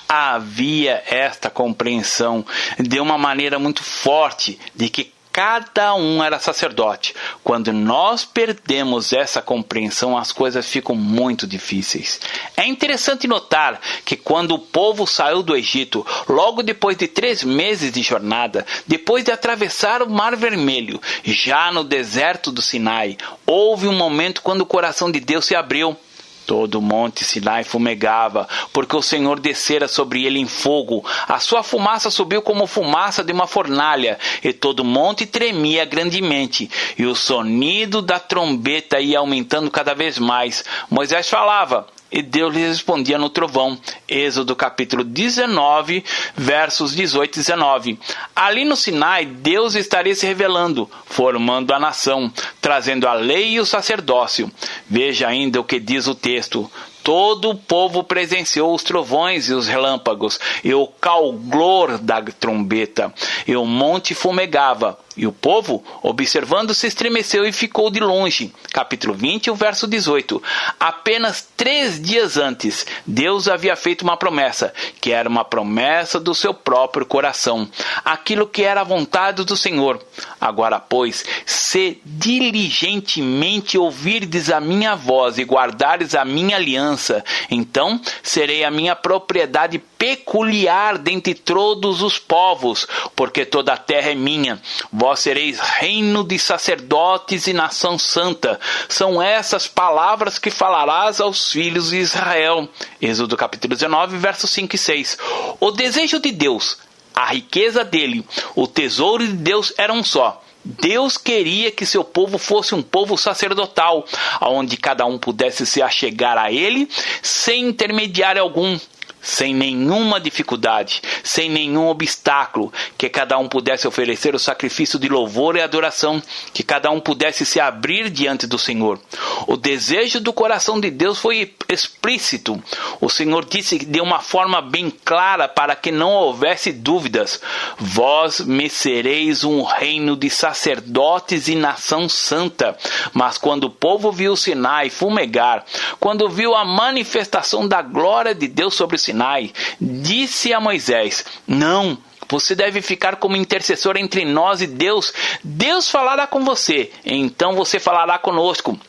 Havia esta compreensão de uma maneira muito forte de que cada um era sacerdote. Quando nós perdemos essa compreensão, as coisas ficam muito difíceis. É interessante notar que quando o povo saiu do Egito, logo depois de 3 meses de jornada, depois de atravessar o Mar Vermelho, já no deserto do Sinai, houve um momento quando o coração de Deus se abriu. Todo o monte Sinai fumegava, porque o Senhor descera sobre ele em fogo. A sua fumaça subiu como fumaça de uma fornalha, e todo o monte tremia grandemente, e o sonido da trombeta ia aumentando cada vez mais. Moisés falava, e Deus lhe respondia no trovão. Êxodo capítulo 19, versos 18 e 19. Ali no Sinai, Deus estaria se revelando, formando a nação, trazendo a lei e o sacerdócio. Veja ainda o que diz o texto. Todo o povo presenciou os trovões e os relâmpagos, e o calor da trombeta, e o monte fumegava. E o povo, observando, se estremeceu e ficou de longe. Capítulo 20, o verso 18. Apenas 3 dias antes, Deus havia feito uma promessa, que era uma promessa do seu próprio coração. Aquilo que era a vontade do Senhor. Agora, pois, se diligentemente ouvirdes a minha voz e guardares a minha aliança, então serei a minha propriedade peculiar dentre todos os povos, porque toda a terra é minha. Vós sereis reino de sacerdotes e nação santa. São essas palavras que falarás aos filhos de Israel. Êxodo capítulo 19, versos 5 e 6. O desejo de Deus, a riqueza dele, o tesouro de Deus era um só. Deus queria que seu povo fosse um povo sacerdotal, onde cada um pudesse se achegar a ele sem intermediário algum, sem nenhuma dificuldade, sem nenhum obstáculo, que cada um pudesse oferecer o sacrifício de louvor e adoração, que cada um pudesse se abrir diante do Senhor. O desejo do coração de Deus foi explícito. O Senhor disse de uma forma bem clara para que não houvesse dúvidas: vós me sereis um reino de sacerdotes e nação santa. Mas quando o povo viu o Sinai fumegar, quando viu a manifestação da glória de Deus sobre o Sinai, disse a Moisés: não, você deve ficar como intercessor entre nós e Deus. Deus falará com você, então você falará conosco.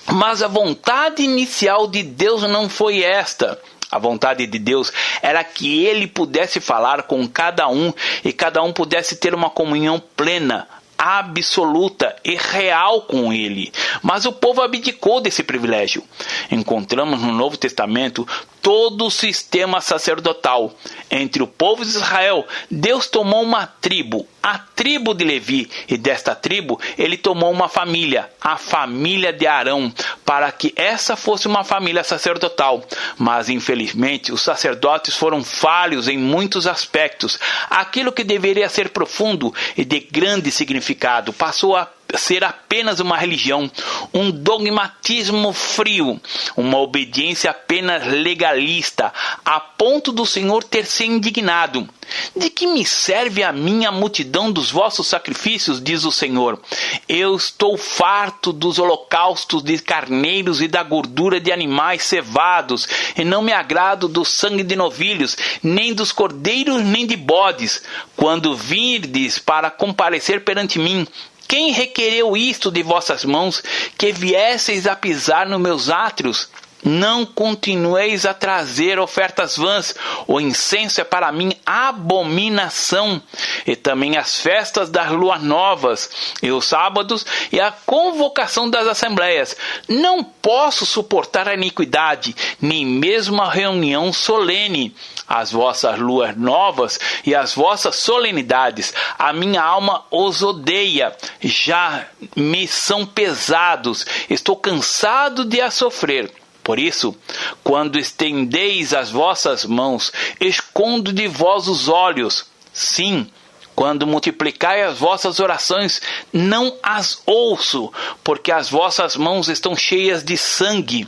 Mas a vontade inicial de Deus não foi esta. A vontade de Deus era que ele pudesse falar com cada um e cada um pudesse ter uma comunhão plena, absoluta e real com ele. Mas o povo abdicou desse privilégio. Encontramos no Novo Testamento todo o sistema sacerdotal. Entre o povo de Israel, Deus tomou uma tribo, a tribo de Levi, e desta tribo ele tomou uma família, a família de Arão, para que essa fosse uma família sacerdotal. Mas infelizmente os sacerdotes foram falhos em muitos aspectos. Aquilo que deveria ser profundo e de grande significado passou a ser apenas uma religião, um dogmatismo frio, uma obediência apenas legalista, a ponto do Senhor ter se indignado. De que me serve a minha multidão dos vossos sacrifícios, diz o Senhor. Eu estou farto dos holocaustos de carneiros e da gordura de animais cevados, e não me agrado do sangue de novilhos, nem dos cordeiros, nem de bodes. Quando virdes para comparecer perante mim, quem requereu isto de vossas mãos, que viesseis a pisar nos meus átrios? Não continueis a trazer ofertas vãs, o incenso é para mim abominação, e também as festas das luas novas, e os sábados, e a convocação das assembleias. Não posso suportar a iniquidade, nem mesmo a reunião solene. As vossas luas novas e as vossas solenidades, a minha alma os odeia, já me são pesados, estou cansado de a sofrer. Por isso, quando estendeis as vossas mãos, escondo de vós os olhos. Sim, quando multiplicai as vossas orações, não as ouço, porque as vossas mãos estão cheias de sangue.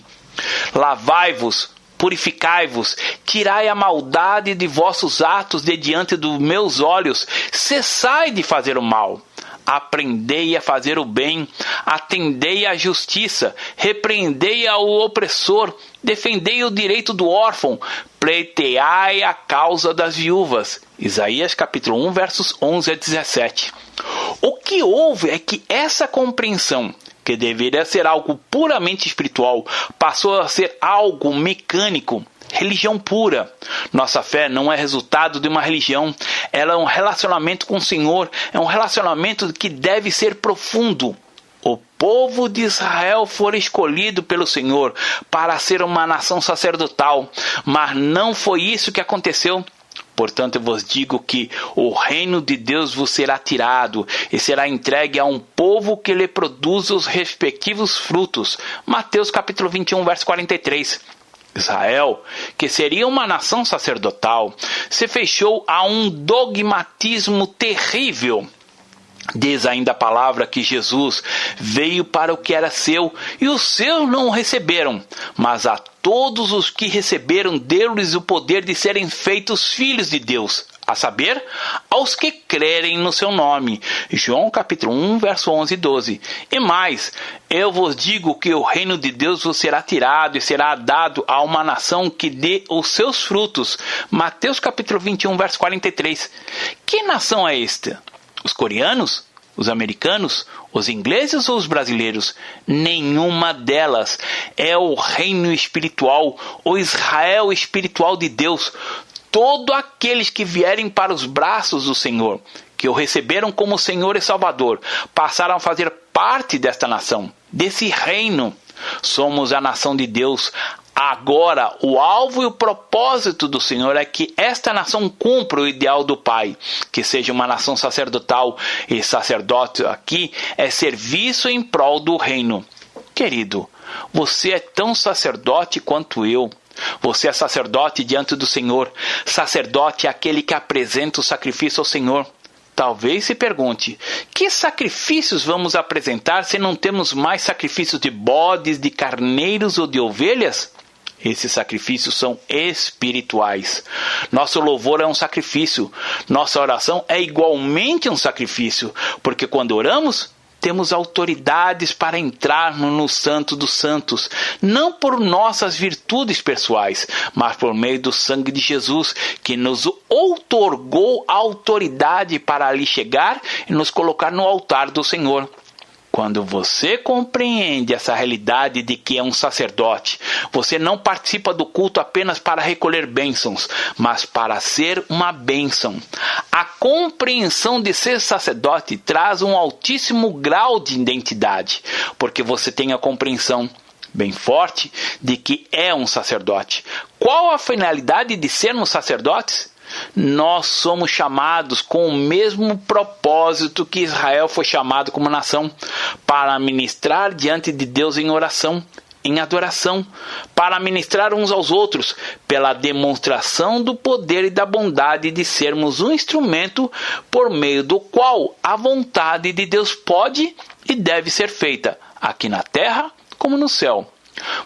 Lavai-vos, purificai-vos, tirai a maldade de vossos atos de diante dos meus olhos, cessai de fazer o mal. Aprendei a fazer o bem, atendei à justiça, repreendei ao opressor, defendei o direito do órfão, pleiteai a causa das viúvas. Isaías capítulo 1, versos 11 a 17. O que houve é que essa compreensão, que deveria ser algo puramente espiritual, passou a ser algo mecânico. Religião pura. Nossa fé não é resultado de uma religião, ela é um relacionamento com o Senhor, é um relacionamento que deve ser profundo. O povo de Israel foi escolhido pelo Senhor para ser uma nação sacerdotal, mas não foi isso que aconteceu. Portanto, eu vos digo que o reino de Deus vos será tirado e será entregue a um povo que lhe produz os respectivos frutos. Mateus capítulo 21, verso 43. Israel, que seria uma nação sacerdotal, se fechou a um dogmatismo terrível. Diz ainda a palavra que Jesus veio para o que era seu, e os seus não o receberam, mas a todos os que receberam deu-lhes o poder de serem feitos filhos de Deus, a saber, aos que crerem no seu nome. João capítulo 1, verso 11 e 12. E mais, eu vos digo que o reino de Deus vos será tirado e será dado a uma nação que dê os seus frutos. Mateus capítulo 21, verso 43. Que nação é esta? Os coreanos? Os americanos? Os ingleses ou os brasileiros? Nenhuma delas. É o reino espiritual, o Israel espiritual de Deus. Todos aqueles que vierem para os braços do Senhor, que o receberam como Senhor e Salvador, passaram a fazer parte desta nação, desse reino. Somos a nação de Deus. Agora, o alvo e o propósito do Senhor é que esta nação cumpra o ideal do Pai, que seja uma nação sacerdotal, e sacerdote aqui é serviço em prol do reino. Querido, você é tão sacerdote quanto eu. Você é sacerdote diante do Senhor. Sacerdote é aquele que apresenta o sacrifício ao Senhor. Talvez se pergunte, que sacrifícios vamos apresentar se não temos mais sacrifícios de bodes, de carneiros ou de ovelhas? Esses sacrifícios são espirituais. Nosso louvor é um sacrifício. Nossa oração é igualmente um sacrifício, porque quando oramos, temos autoridades para entrarmos no Santo dos Santos, não por nossas virtudes pessoais, mas por meio do sangue de Jesus, que nos outorgou a autoridade para ali chegar e nos colocar no altar do Senhor. Quando você compreende essa realidade de que é um sacerdote, você não participa do culto apenas para recolher bênçãos, mas para ser uma bênção. A compreensão de ser sacerdote traz um altíssimo grau de identidade, porque você tem a compreensão bem forte de que é um sacerdote. Qual a finalidade de sermos sacerdotes? Nós somos chamados com o mesmo propósito que Israel foi chamado como nação, para ministrar diante de Deus em oração, em adoração, para ministrar uns aos outros, pela demonstração do poder e da bondade de sermos um instrumento por meio do qual a vontade de Deus pode e deve ser feita, aqui na terra como no céu.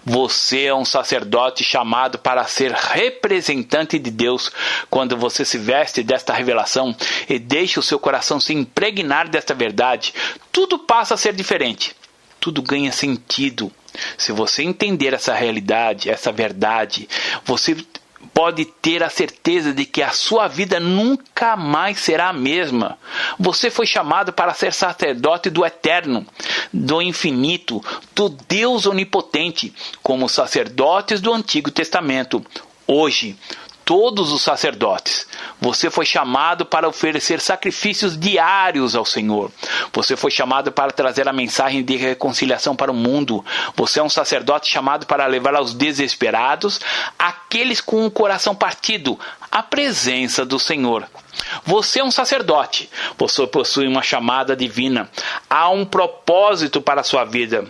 Você é um sacerdote chamado para ser representante de Deus. Quando você se veste desta revelação e deixa o seu coração se impregnar desta verdade, tudo passa a ser diferente. Tudo ganha sentido. Se você entender essa realidade, essa verdade, você pode ter a certeza de que a sua vida nunca mais será a mesma. Você foi chamado para ser sacerdote do eterno, do infinito, do Deus onipotente, como os sacerdotes do Antigo Testamento. Hoje, todos os sacerdotes, você foi chamado para oferecer sacrifícios diários ao Senhor. Você foi chamado para trazer a mensagem de reconciliação para o mundo. Você é um sacerdote chamado para levar aos desesperados, aqueles com o coração partido, a presença do Senhor. Você é um sacerdote. Você possui uma chamada divina. Há um propósito para a sua vida.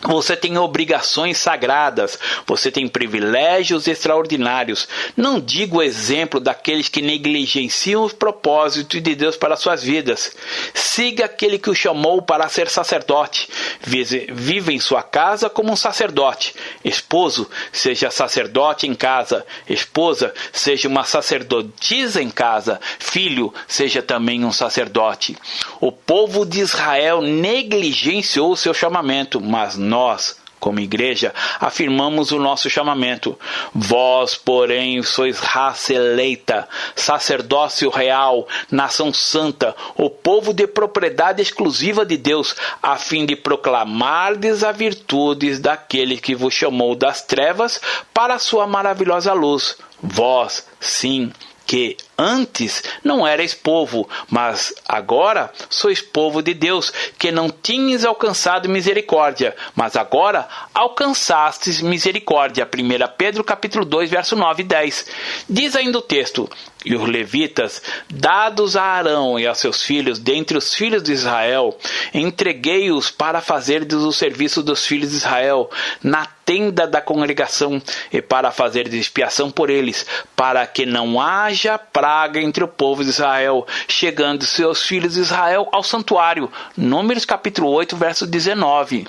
Você tem obrigações sagradas, você tem privilégios extraordinários. Não digo o exemplo daqueles que negligenciam os propósitos de Deus para suas vidas. Siga aquele que o chamou para ser sacerdote. Viva em sua casa como um sacerdote. Esposo, seja sacerdote em casa. Esposa, seja uma sacerdotisa em casa. Filho, seja também um sacerdote. O povo de Israel negligenciou o seu chamamento, mas nós, como igreja, afirmamos o nosso chamamento. Vós, porém, sois raça eleita, sacerdócio real, nação santa, o povo de propriedade exclusiva de Deus, a fim de proclamardes as virtudes daquele que vos chamou das trevas para a sua maravilhosa luz. Vós, sim, que antes não erais povo, mas agora sois povo de Deus, que não tinhas alcançado misericórdia, mas agora alcançastes misericórdia. 1 Pedro capítulo 2, verso 9 e 10. Diz ainda o texto: e os levitas, dados a Arão e a seus filhos, dentre os filhos de Israel, entreguei-os para fazerdes o serviço dos filhos de Israel, na tenda da congregação, e para fazer expiação por eles, para que não haja praga entre o povo de Israel, chegando seus filhos de Israel ao santuário. Números capítulo 8, verso 19.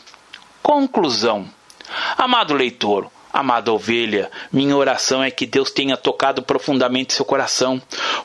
Conclusão. Amado leitor, amada ovelha, minha oração é que Deus tenha tocado profundamente seu coração.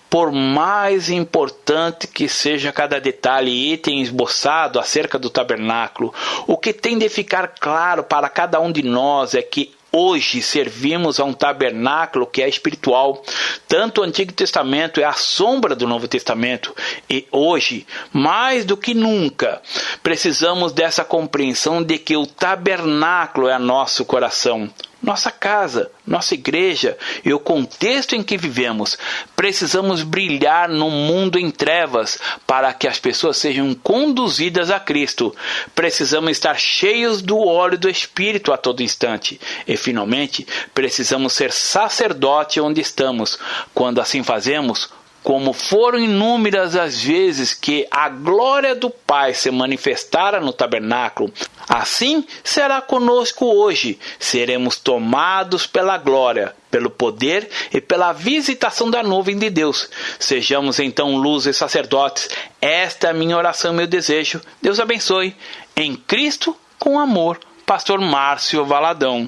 Por mais importante que seja cada detalhe e item esboçado acerca do tabernáculo, o que tem de ficar claro para cada um de nós é que hoje servimos a um tabernáculo que é espiritual. Tanto o Antigo Testamento é a sombra do Novo Testamento. E hoje, mais do que nunca, precisamos dessa compreensão de que o tabernáculo é nosso coração, nossa casa, nossa igreja e o contexto em que vivemos. Precisamos brilhar no mundo em trevas para que as pessoas sejam conduzidas a Cristo. Precisamos estar cheios do óleo do Espírito a todo instante. E, finalmente, precisamos ser sacerdote onde estamos. Quando assim fazemos, como foram inúmeras as vezes que a glória do Pai se manifestara no tabernáculo, assim será conosco hoje. Seremos tomados pela glória, pelo poder e pela visitação da nuvem de Deus. Sejamos então luz e sacerdotes. Esta é a minha oração e meu desejo. Deus abençoe. Em Cristo, com amor. Pastor Márcio Valadão.